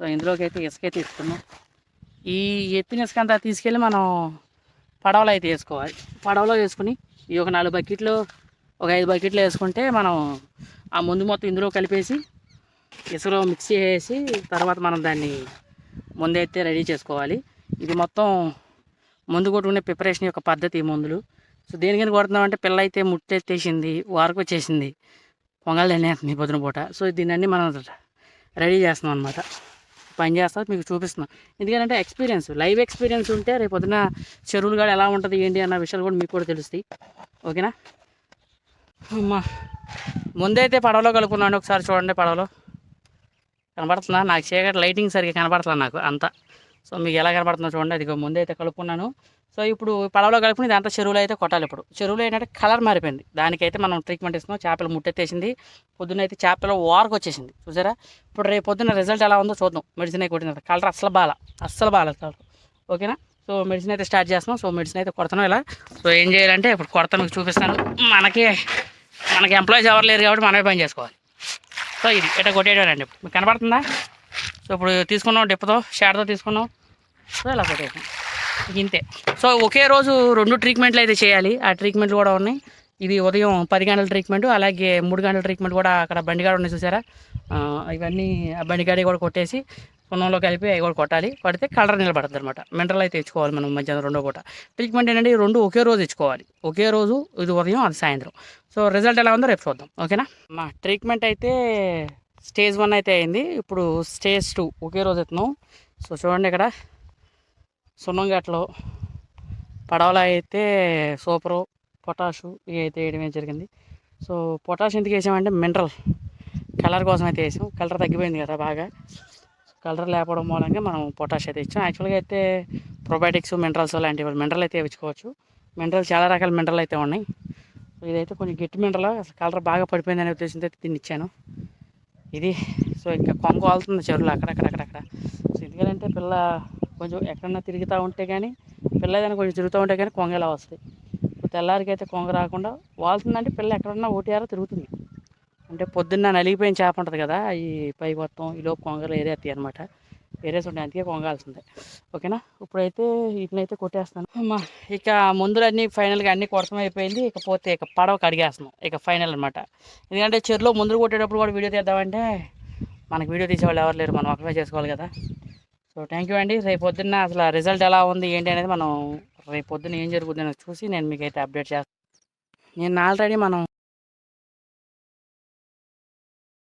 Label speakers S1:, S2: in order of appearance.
S1: So ఇందులోకి అయితే ఇసుకైతే ఇస్తున్నాం. ఈ ఎత్తిన ఇసుక అంతా తీసుకెళ్ళి మనం పడవలో అయితే వేసుకోవాలి. పడవలో వేసుకుని ఈ ఒక 4 బకెట్లు, ఒక 5 బకెట్లు వేసుకుంటే మనం ఆ ముందు మొత్తం ఇందులో కలిపేసి ఇసుకలో మిక్స్ చేసి తర్వాత మనం దాన్ని ముందైతే రెడీ చేసుకోవాలి. ఇది మొత్తం ముందు కొట్టుకునే ప్రిపరేషన్ యొక్క పద్ధతి ఈ మందులు. సో దేనికని కొడుతున్నామంటే పిల్ల అయితే ముట్టెత్తేసింది, వారకు వచ్చేసింది, పొంగల్ తినేస్తుంది పొద్దున పూట. సో దీన్ని మనం రెడీ చేస్తున్నాం అనమాట. పని చేస్తా మీకు చూపిస్తున్నాం. ఎందుకంటే ఎక్స్పీరియన్స్, లైవ్ ఎక్స్పీరియన్స్ ఉంటే రేపు పొద్దున చెరువులు కూడా ఎలా ఉంటుంది ఏంటి అన్న విషయాలు కూడా మీకు కూడా తెలుస్తాయి. ఓకేనా. ముందైతే పడవలో కలుపుకున్నాను. ఒకసారి చూడండి, పడవలో కనబడుతుందా? నాకు చీకటి లైటింగ్ సరిగ్గా కనబడుతుంది నాకు అంతా. సో మీకు ఎలా కనబడుతుందో చూడండి. అది ముందైతే కలుపుకున్నాను. సో ఇప్పుడు పడవలో కలుపుకుని ఇదంతా చెరువులో అయితే కొట్టాలి. ఇప్పుడు చెరువులో ఏంటంటే కలర్ మారిపోయింది. దానికైతే మనం ట్రీట్మెంట్ ఇస్తున్నాం. చేపలు ముట్టెత్తేసింది, పొద్దున్న అయితే చేపల వారకు వచ్చేసింది చూసారా. ఇప్పుడు రేపు పొద్దున్న రిజల్ట్ ఎలా ఉందో చూద్దాం. మెడిసిన్ అయితే కొట్టిన కలర్ అస్సలు బాగా కలర్. ఓకేనా. సో మెడిసిన్ అయితే స్టార్ట్ చేస్తున్నాం. సో మెడిసిన్ అయితే కొడతాను ఇలా. సో ఏం చేయాలంటే ఇప్పుడు కొడతాను, మీకు చూపిస్తాను. మనకి ఎంప్లాయీస్ ఎవరు లేరు కాబట్టి మనమే పని చేసుకోవాలి. సో ఇది ఎట్లా కొట్టేయడండి. మీకు కనబడుతుందా? సో ఇప్పుడు తీసుకున్నాం, డిప్పతో షాడ్తో తీసుకున్నాం. సో ఇలా కొట్టేసాం, ఇంతే. సో ఒకే రోజు 2 ట్రీట్మెంట్లు అయితే చేయాలి. ఆ ట్రీట్మెంట్లు కూడా ఉన్నాయి. ఇది ఉదయం 10 గంటల ట్రీట్మెంట్, అలాగే 3 గంటల ట్రీట్మెంట్ కూడా అక్కడ బండిగాడు ఉన్నాయి చూసారా. ఇవన్నీ ఆ బండిగాడి కూడా కొట్టేసి సున్నంలో కలిపి అవి కూడా కొట్టాలి. కొడితే కలర్ నిలబడుతుంది అనమాట. మినరల్ అయితే ఇచ్చుకోవాలి మనం మధ్యాహ్నం 2వ పూట. ట్రీట్మెంట్ ఏంటంటే 2 ఒకే రోజు ఇచ్చుకోవాలి. ఒకే రోజు, ఇది ఉదయం అది సాయంత్రం. సో రిజల్ట్ ఎలా ఉందో రేపు చూద్దాం. ఓకేనా. మా ట్రీట్మెంట్ అయితే స్టేజ్ 1 అయితే అయింది. ఇప్పుడు స్టేజ్ 2 ఒకే రోజు ఎత్తున్నాం. సో చూడండి, ఇక్కడ సున్నం గట్లో పడవలో అయితే సూపరు, పొటాషు ఇవి అయితే వేయడమే జరిగింది. సో పొటాష్ ఎందుకు వేసామంటే మినరల్ కలర్ కోసం అయితే వేసాం. కలర్ తగ్గిపోయింది కదా బాగా. కలర్ లేకపోవడం మూలంగా మనం పొటాష్ అయితే ఇచ్చాం. యాక్చువల్గా అయితే ప్రొబయోటిక్స్, మినరల్స్ లాంటివి మినరల్ అయితే ఇచ్చుకోవచ్చు. మినరల్ చాలా రకాల మినరల్ అయితే ఉన్నాయి. ఇదైతే కొంచెం గట్టి మినరల్, అసలు కలర్ బాగా పడిపోయింది అనే ఉద్దేశంతో అయితే దీన్ని ఇచ్చాను. ఇది సో ఇంకా కొంగు వాళ్తుంది చెరువులో అక్కడక్కడ. సో ఎందుకంటే పిల్ల కొంచెం ఎక్కడన్నా తిరుగుతూ ఉంటే కానీ, పిల్ల ఏదైనా కొంచెం తిరుగుతూ ఉంటే కానీ కొంగ ఎలా వస్తాయి. ఇప్పుడు తెల్లారికి అయితే కొంగ రాకుండా వాళ్తుందంటే పిల్ల ఎక్కడన్నా ఓటీఆరో తిరుగుతుంది. అంటే పొద్దున్న నలిగిపోయిన చేప ఉంటుంది కదా, ఈ పై మొత్తం ఈలోపు కొంగలు ఏరేస్తాయి అనమాట. ఏరేసి ఉంటాయి, అందుకే కొంగాల్సిందే. ఓకేనా. ఇప్పుడైతే వీటినైతే కొట్టేస్తాను. ఇక మందులన్నీ ఫైనల్గా అన్నీ కొడతాం అయిపోయింది. ఇకపోతే ఇక పడవ కడిగేస్తున్నాం, ఇక ఫైనల్ అనమాట. ఎందుకంటే చెరువులో మందులు కొట్టేటప్పుడు కూడా వీడియో తీద్దామంటే మనకు వీడియో తీసేవాళ్ళు ఎవరు లేరు, మనం ఒకటే చేసుకోవాలి కదా. సో థ్యాంక్ యూ అండి. రేపు పొద్దున్న అసలు రిజల్ట్ ఎలా ఉంది ఏంటి అనేది మనం రేపు పొద్దున్న ఏం జరుగుతుందో చూసి నేను మీకైతే అప్డేట్ చేస్తాను. నేను ఆల్రెడీ మనం